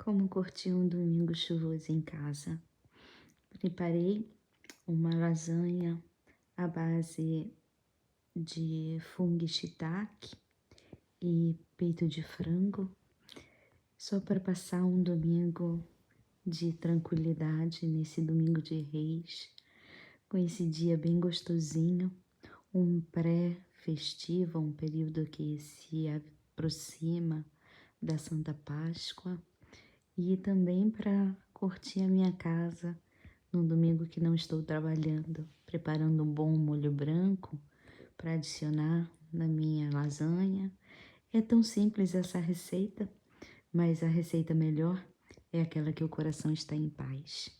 Como curti um domingo chuvoso em casa. Preparei uma lasanha à base de fungo shiitake e peito de frango, só para passar um domingo de tranquilidade nesse domingo de Reis, com esse dia bem gostosinho, um pré-festivo, um período que se aproxima da Santa Páscoa, e também para curtir a minha casa num domingo que não estou trabalhando, preparando um bom molho branco para adicionar na minha lasanha. É tão simples essa receita, mas a receita melhor é aquela que o coração está em paz.